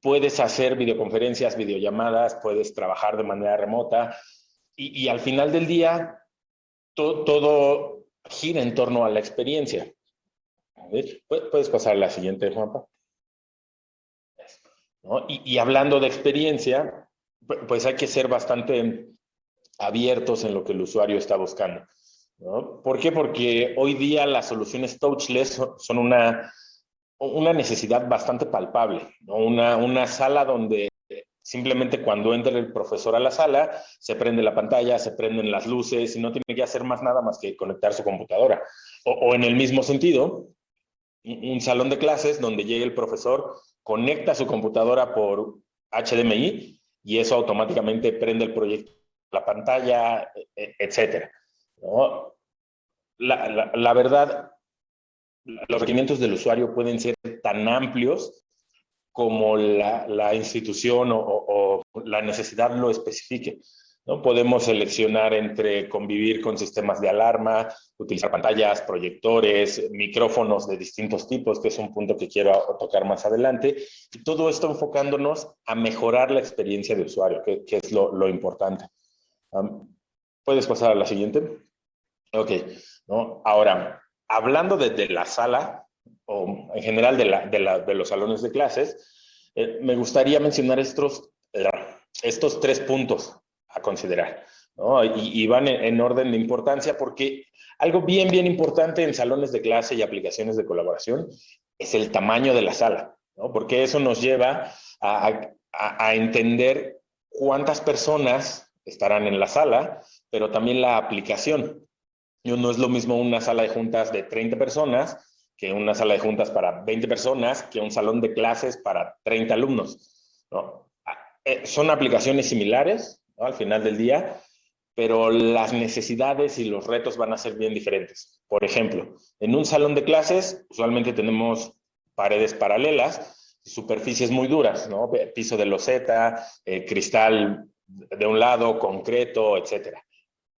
puedes hacer videoconferencias, videollamadas, puedes trabajar de manera remota y al final del día todo gira en torno a la experiencia. A ver, puedes pasar a la siguiente, Juanpa. ¿No? Y hablando de experiencia, pues hay que ser bastante abiertos en lo que el usuario está buscando, ¿no? ¿Por qué? Porque hoy día las soluciones touchless son una necesidad bastante palpable, ¿no? Una sala donde simplemente cuando entra el profesor a la sala, se prende la pantalla, se prenden las luces y no tiene que hacer más nada más que conectar su computadora. O en el mismo sentido, un salón de clases donde llegue el profesor, conecta su computadora por HDMI y eso automáticamente prende el proyector, la pantalla, etcétera, ¿no? La verdad, los requerimientos del usuario pueden ser tan amplios como la institución o la necesidad lo especifique, ¿no? Podemos seleccionar entre convivir con sistemas de alarma, utilizar pantallas, proyectores, micrófonos de distintos tipos, que es un punto que quiero tocar más adelante. Y todo esto enfocándonos a mejorar la experiencia de usuario, que es lo importante. ¿Puedes pasar a la siguiente? Ok, ¿no? Ahora, hablando de la sala, o en general de los salones de clases, me gustaría mencionar estos 3 puntos a considerar, ¿no? Y van en orden de importancia porque algo bien importante en salones de clase y aplicaciones de colaboración es el tamaño de la sala, ¿no? Porque eso nos lleva a entender cuántas personas estarán en la sala, pero también la aplicación. No es lo mismo una sala de juntas de 30 personas que una sala de juntas para 20 personas, que un salón de clases para 30 alumnos, ¿no? Son aplicaciones similares, ¿no? Al final del día, pero las necesidades y los retos van a ser bien diferentes. Por ejemplo, en un salón de clases usualmente tenemos paredes paralelas, superficies muy duras, ¿no? Piso de loseta, cristal de un lado, concreto, etcétera.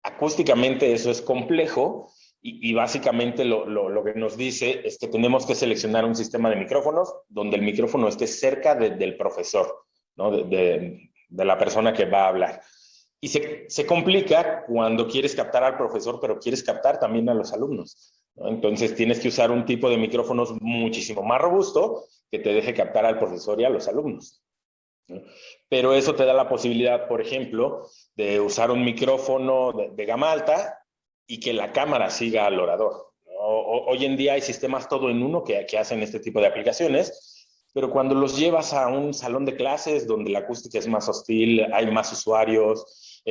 Acústicamente eso es complejo y básicamente lo que nos dice es que tenemos que seleccionar un sistema de micrófonos donde el micrófono esté cerca del profesor, ¿no? de la persona que va a hablar. Y se complica cuando quieres captar al profesor, pero quieres captar también a los alumnos, ¿no? Entonces tienes que usar un tipo de micrófonos muchísimo más robusto que te deje captar al profesor y a los alumnos, ¿no? Pero eso te da la posibilidad, por ejemplo, de usar un micrófono de gama alta y que la cámara siga al orador, ¿no? Hoy en día hay sistemas todo en uno que hacen este tipo de aplicaciones, pero cuando los llevas a un salón de clases donde la acústica es más hostil, hay más usuarios,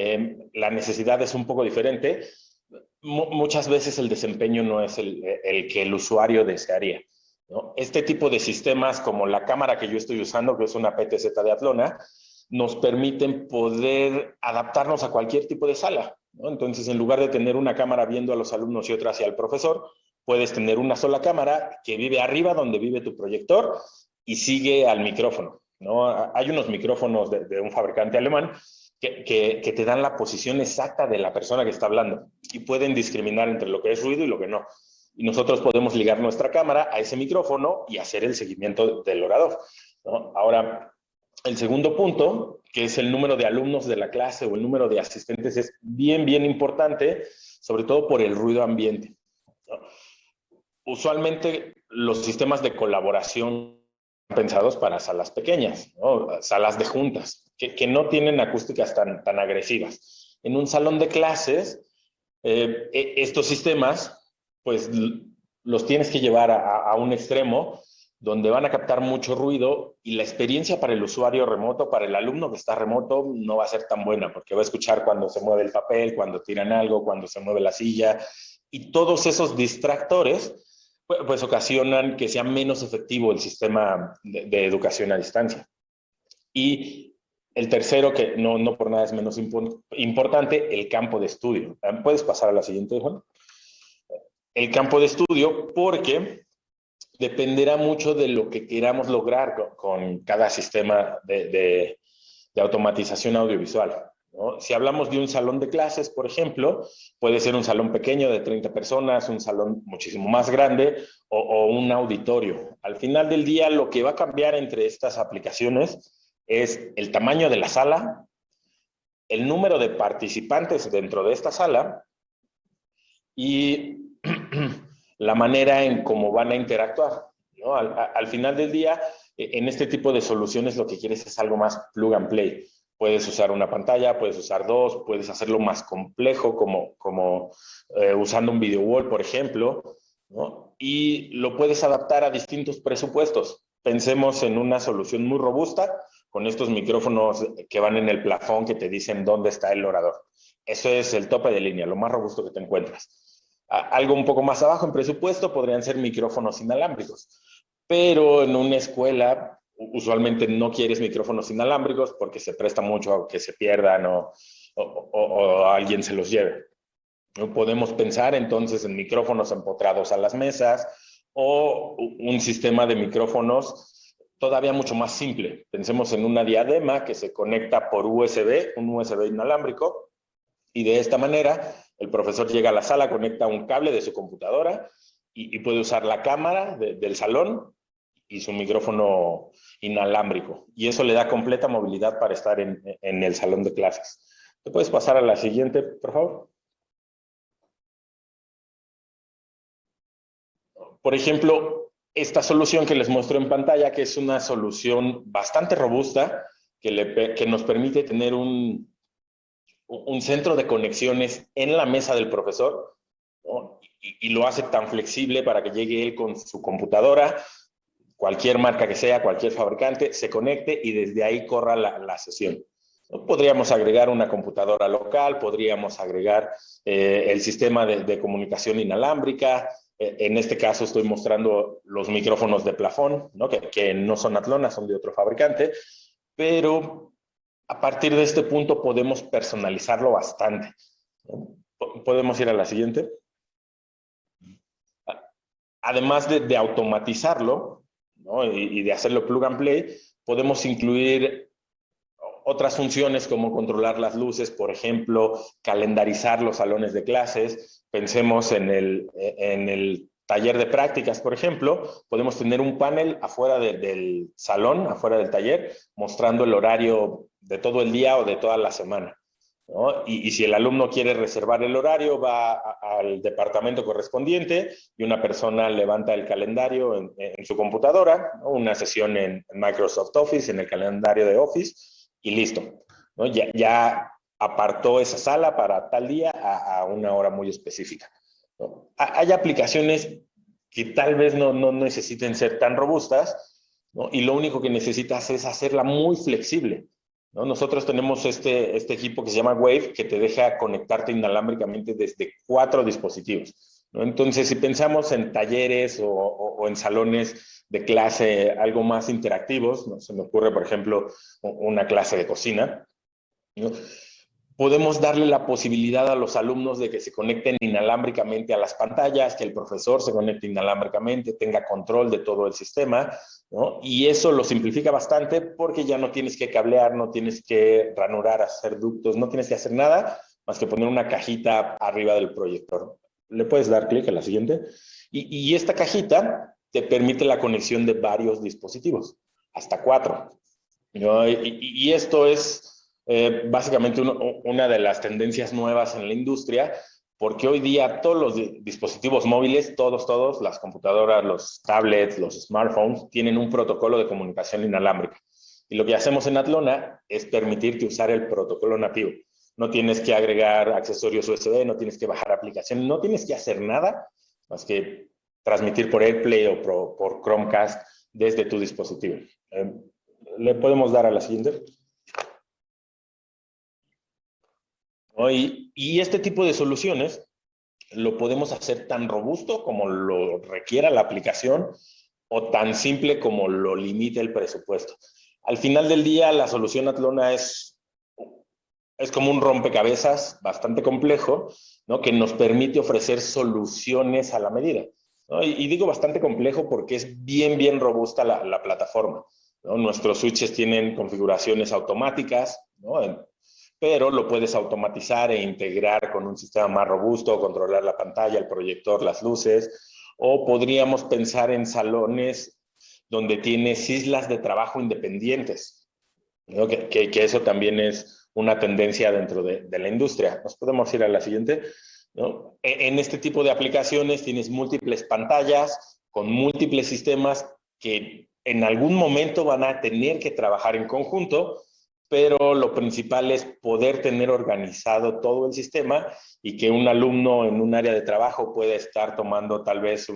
la necesidad es un poco diferente, muchas veces el desempeño no es el que el usuario desearía, ¿no? Este tipo de sistemas, como la cámara que yo estoy usando, que es una PTZ de Atlona, nos permiten poder adaptarnos a cualquier tipo de sala, ¿no? Entonces, en lugar de tener una cámara viendo a los alumnos y otra hacia el profesor, puedes tener una sola cámara que vive arriba donde vive tu proyector y sigue al micrófono, ¿no? Hay unos micrófonos de un fabricante alemán que te dan la posición exacta de la persona que está hablando y pueden discriminar entre lo que es ruido y lo que no. Y nosotros podemos ligar nuestra cámara a ese micrófono y hacer el seguimiento del orador, ¿no? Ahora, el segundo punto, que es el número de alumnos de la clase o el número de asistentes, es bien importante, sobre todo por el ruido ambiente, ¿no? Usualmente los sistemas de colaboración están pensados para salas pequeñas, ¿no? Salas de juntas, que no tienen acústicas tan agresivas. En un salón de clases, estos sistemas, pues los tienes que llevar a un extremo donde van a captar mucho ruido y la experiencia para el usuario remoto, para el alumno que está remoto, no va a ser tan buena porque va a escuchar cuando se mueve el papel, cuando tiran algo, cuando se mueve la silla y todos esos distractores pues ocasionan que sea menos efectivo el sistema de educación a distancia. Y el tercero, que no por nada es menos importante, el campo de estudio. ¿Puedes pasar a la siguiente, Juan? El campo de estudio, porque dependerá mucho de lo que queramos lograr con cada sistema de automatización audiovisual. ¿no? Si hablamos de un salón de clases, por ejemplo, puede ser un salón pequeño de 30 personas, un salón muchísimo más grande o un auditorio. Al final del día, lo que va a cambiar entre estas aplicaciones es el tamaño de la sala, el número de participantes dentro de esta sala y la manera en cómo van a interactuar, ¿no? Al final del día, en este tipo de soluciones lo que quieres es algo más plug and play. Puedes usar una pantalla, puedes usar dos, puedes hacerlo más complejo como usando un video wall, por ejemplo, ¿no? Y lo puedes adaptar a distintos presupuestos. Pensemos en una solución muy robusta con estos micrófonos que van en el plafón que te dicen dónde está el orador. Eso es el tope de línea, lo más robusto que te encuentras. Algo un poco más abajo en presupuesto podrían ser micrófonos inalámbricos, pero en una escuela usualmente no quieres micrófonos inalámbricos porque se presta mucho a que se pierdan o alguien se los lleve. ¿No? Podemos pensar entonces en micrófonos empotrados a las mesas o un sistema de micrófonos todavía mucho más simple. Pensemos en una diadema que se conecta por USB, un USB inalámbrico, y de esta manera el profesor llega a la sala, conecta un cable de su computadora y puede usar la cámara del salón y su micrófono inalámbrico. Y eso le da completa movilidad para estar en el salón de clases. ¿Te puedes pasar a la siguiente, por favor? Por ejemplo, esta solución que les muestro en pantalla, que es una solución bastante robusta, que nos permite tener un centro de conexiones en la mesa del profesor, ¿no? Y lo hace tan flexible para que llegue él con su computadora, cualquier marca que sea, cualquier fabricante, se conecte y desde ahí corra la sesión. Podríamos agregar una computadora local, podríamos agregar el sistema de comunicación inalámbrica. En este caso estoy mostrando los micrófonos de plafón, ¿no? Que no son Atlona, son de otro fabricante, pero a partir de este punto podemos personalizarlo bastante, ¿no? Podemos ir a la siguiente. Además de automatizarlo, ¿no? y de hacerlo plug and play, podemos incluir otras funciones como controlar las luces, por ejemplo, calendarizar los salones de clases. Pensemos en el taller de prácticas, por ejemplo, podemos tener un panel afuera del salón, afuera del taller, mostrando el horario de todo el día o de toda la semana, ¿no? Y si el alumno quiere reservar el horario, va al departamento correspondiente y una persona levanta el calendario en su computadora, ¿no? Una sesión en Microsoft Office, en el calendario de Office, y listo, ¿no? Ya apartó esa sala para tal día a una hora muy específica, ¿no? Hay aplicaciones que tal vez no necesiten ser tan robustas, ¿no? Y lo único que necesitas es hacerla muy flexible, ¿no? Nosotros tenemos este equipo que se llama Wave, que te deja conectarte inalámbricamente desde 4 dispositivos, ¿no? Entonces, si pensamos en talleres o en salones de clase algo más interactivos, ¿no? Se me ocurre, por ejemplo, una clase de cocina, ¿no? Podemos darle la posibilidad a los alumnos de que se conecten inalámbricamente a las pantallas, que el profesor se conecte inalámbricamente, tenga control de todo el sistema, ¿no? Y eso lo simplifica bastante porque ya no tienes que cablear, no tienes que ranurar, hacer ductos, no tienes que hacer nada más que poner una cajita arriba del proyector. Le puedes dar clic a la siguiente. Y esta cajita te permite la conexión de varios dispositivos, hasta 4, ¿no? Y esto es básicamente una de las tendencias nuevas en la industria, porque hoy día todos los dispositivos móviles, todos, las computadoras, los tablets, los smartphones, tienen un protocolo de comunicación inalámbrica. Y lo que hacemos en Atlona es permitirte usar el protocolo nativo. No tienes que agregar accesorios USB, no tienes que bajar aplicaciones, no tienes que hacer nada más que transmitir por AirPlay o por Chromecast desde tu dispositivo. ¿Le podemos dar a la siguiente? ¿No? Y este tipo de soluciones lo podemos hacer tan robusto como lo requiera la aplicación o tan simple como lo limite el presupuesto. Al final del día, la solución Atlona es como un rompecabezas bastante complejo, ¿no? Que nos permite ofrecer soluciones a la medida, ¿no? Y digo bastante complejo porque es bien robusta la plataforma, ¿no? Nuestros switches tienen configuraciones automáticas, ¿no? pero lo puedes automatizar e integrar con un sistema más robusto, controlar la pantalla, el proyector, las luces, o podríamos pensar en salones donde tienes islas de trabajo independientes, ¿no? Que eso también es una tendencia dentro de la industria. Nos podemos ir a la siguiente, ¿no? En este tipo de aplicaciones tienes múltiples pantallas con múltiples sistemas que en algún momento van a tener que trabajar en conjunto, pero lo principal es poder tener organizado todo el sistema y que un alumno en un área de trabajo pueda estar tomando tal vez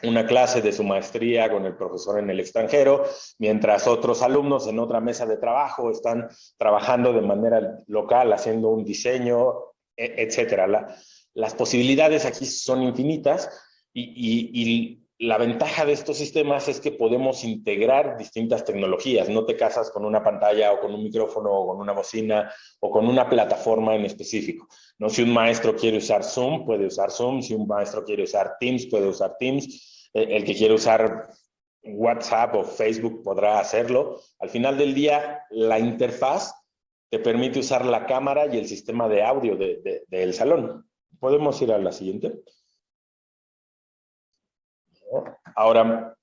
una clase de su maestría con el profesor en el extranjero, mientras otros alumnos en otra mesa de trabajo están trabajando de manera local, haciendo un diseño, etcétera. Las posibilidades aquí son infinitas y la ventaja de estos sistemas es que podemos integrar distintas tecnologías. No te casas con una pantalla o con un micrófono o con una bocina o con una plataforma en específico, ¿no? Si un maestro quiere usar Zoom, puede usar Zoom. Si un maestro quiere usar Teams, puede usar Teams. El que quiere usar WhatsApp o Facebook podrá hacerlo. Al final del día, la interfaz te permite usar la cámara y el sistema de audio del salón. Podemos ir a la siguiente. Ahora,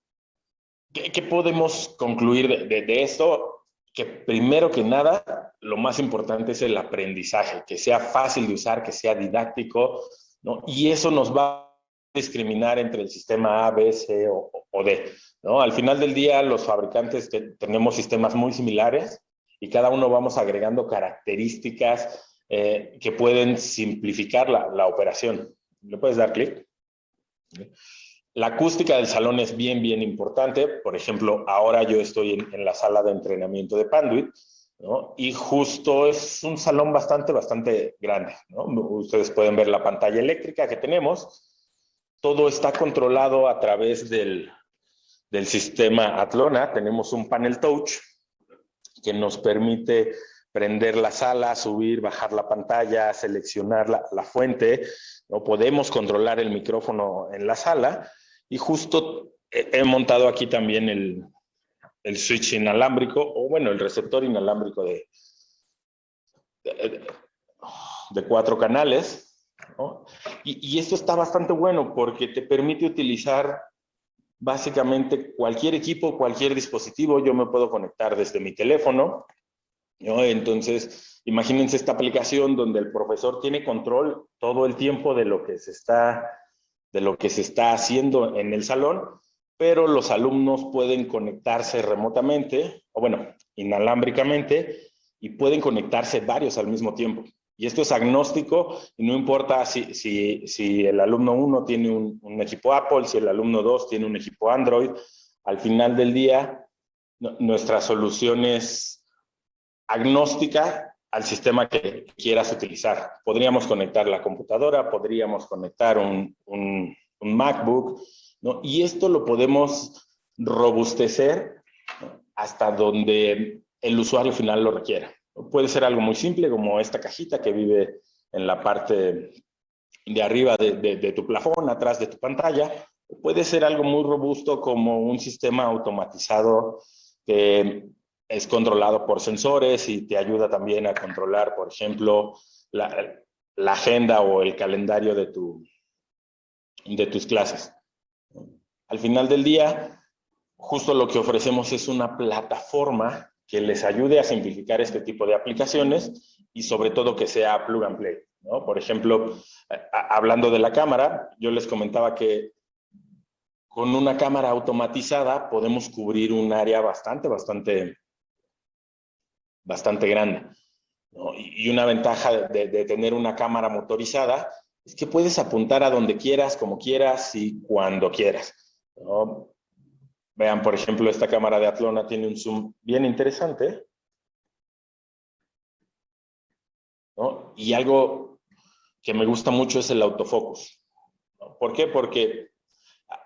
¿qué podemos concluir de esto? Que primero que nada, lo más importante es el aprendizaje, que sea fácil de usar, que sea didáctico, ¿no? Y eso nos va a discriminar entre el sistema A, B, C o D, ¿no? Al final del día, los fabricantes tenemos sistemas muy similares y cada uno vamos agregando características que pueden simplificar la operación. ¿Le puedes dar clic? La acústica del salón es bien, bien importante. Por ejemplo, ahora yo estoy en la sala de entrenamiento de Panduit, ¿no? Y justo es un salón bastante grande, ¿no? Ustedes pueden ver la pantalla eléctrica que tenemos. Todo está controlado a través del sistema Atlona. Tenemos un panel touch que nos permite prender la sala, subir, bajar la pantalla, seleccionar la fuente, ¿no? Podemos controlar el micrófono en la sala y justo he montado aquí también el switch inalámbrico, o bueno, el receptor inalámbrico de 4 canales, ¿no? Y esto está bastante bueno porque te permite utilizar básicamente cualquier equipo, cualquier dispositivo. Yo me puedo conectar desde mi teléfono, ¿no? Entonces, imagínense esta aplicación donde el profesor tiene control todo el tiempo de lo que se está haciendo en el salón, pero los alumnos pueden conectarse remotamente, o bueno, inalámbricamente, y pueden conectarse varios al mismo tiempo. Y esto es agnóstico, y no importa si el alumno 1 tiene un equipo Apple, si el alumno 2 tiene un equipo Android. Al final del día, nuestra solución es agnóstica al sistema que quieras utilizar. Podríamos conectar la computadora, podríamos conectar un MacBook, ¿no? Y esto lo podemos robustecer, ¿no? Hasta donde el usuario final lo requiera. Puede ser algo muy simple como esta cajita que vive en la parte de arriba de tu plafón, atrás de tu pantalla. Puede ser algo muy robusto como un sistema automatizado que es controlado por sensores y te ayuda también a controlar, por ejemplo, la agenda o el calendario de tus clases. Al final del día, justo lo que ofrecemos es una plataforma que les ayude a simplificar este tipo de aplicaciones y sobre todo que sea plug and play, ¿no? Por ejemplo, hablando de la cámara, yo les comentaba que con una cámara automatizada podemos cubrir un área bastante grande, ¿no? Y una ventaja de tener una cámara motorizada es que puedes apuntar a donde quieras, como quieras y cuando quieras, ¿no? Vean, por ejemplo, esta cámara de Atlona tiene un zoom bien interesante, ¿no? Y algo que me gusta mucho es el autofocus, ¿no? ¿Por qué? Porque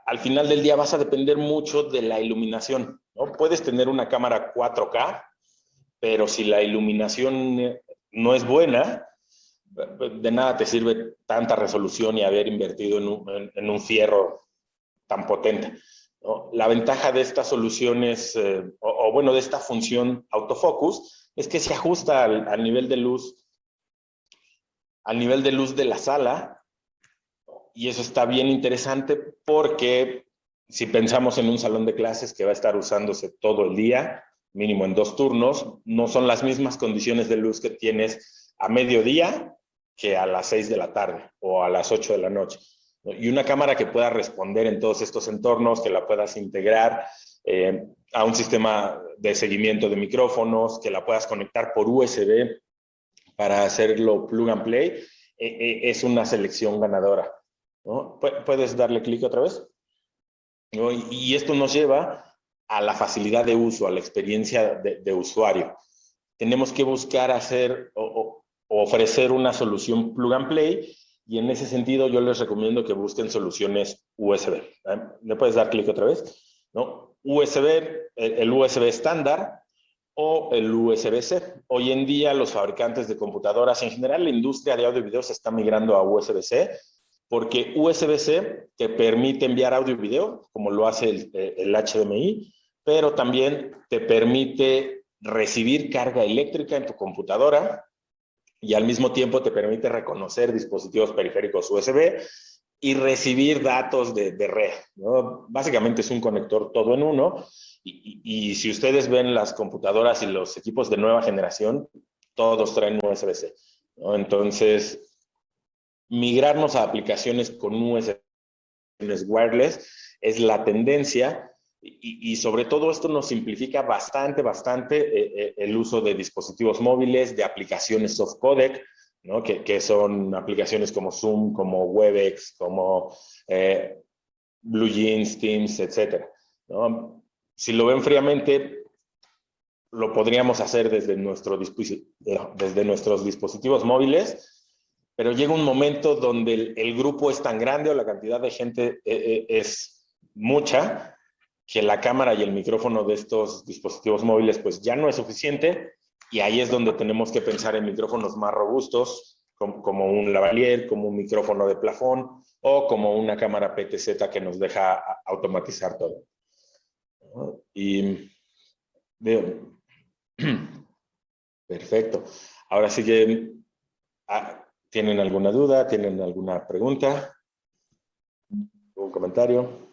al final del día vas a depender mucho de la iluminación, ¿no? Puedes tener una cámara 4K, pero si la iluminación no es buena, de nada te sirve tanta resolución y haber invertido en un fierro tan potente, ¿no? La ventaja de estas soluciones, bueno, de esta función autofocus, es que se ajusta al nivel de luz, al nivel de luz de la sala, y eso está bien interesante porque si pensamos en un salón de clases que va a estar usándose todo el día, mínimo en 2 turnos, no son las mismas condiciones de luz que tienes a mediodía que a las 6 de la tarde o a las 8 de la noche. Y una cámara que pueda responder en todos estos entornos, que la puedas integrar a un sistema de seguimiento de micrófonos, que la puedas conectar por USB para hacerlo plug and play, es una selección ganadora, ¿no? ¿Puedes darle clic otra vez? ¿No? Y esto nos lleva a la facilidad de uso, a la experiencia de usuario. Tenemos que buscar hacer o ofrecer una solución plug and play, y en ese sentido yo les recomiendo que busquen soluciones USB. ¿Le puedes dar clic otra vez? ¿No? USB, el USB estándar o el USB-C. Hoy en día los fabricantes de computadoras, en general la industria de audio y video se está migrando a USB-C, porque USB-C te permite enviar audio y video, como lo hace el HDMI, pero también te permite recibir carga eléctrica en tu computadora y al mismo tiempo te permite reconocer dispositivos periféricos USB y recibir datos de red, ¿no? Básicamente es un conector todo en uno, y si ustedes ven las computadoras y los equipos de nueva generación, todos traen USB-C, ¿no? Entonces, migrarnos a aplicaciones con USB wireless es la tendencia, y sobre todo esto nos simplifica bastante el uso de dispositivos móviles, de aplicaciones soft codec, ¿no? Que son aplicaciones como Zoom, como Webex, como BlueJeans, Teams, etcétera, ¿no? Si lo ven fríamente, lo podríamos hacer desde nuestros dispositivos móviles, pero llega un momento donde el grupo es tan grande o la cantidad de gente es mucha, que la cámara y el micrófono de estos dispositivos móviles pues ya no es suficiente, y ahí es donde tenemos que pensar en micrófonos más robustos, como un lavalier, como un micrófono de plafón o como una cámara PTZ que nos deja automatizar todo, ¿no? Y veo, perfecto. Ahora sí que, ¿tienen alguna duda? ¿Tienen alguna pregunta? ¿Un comentario?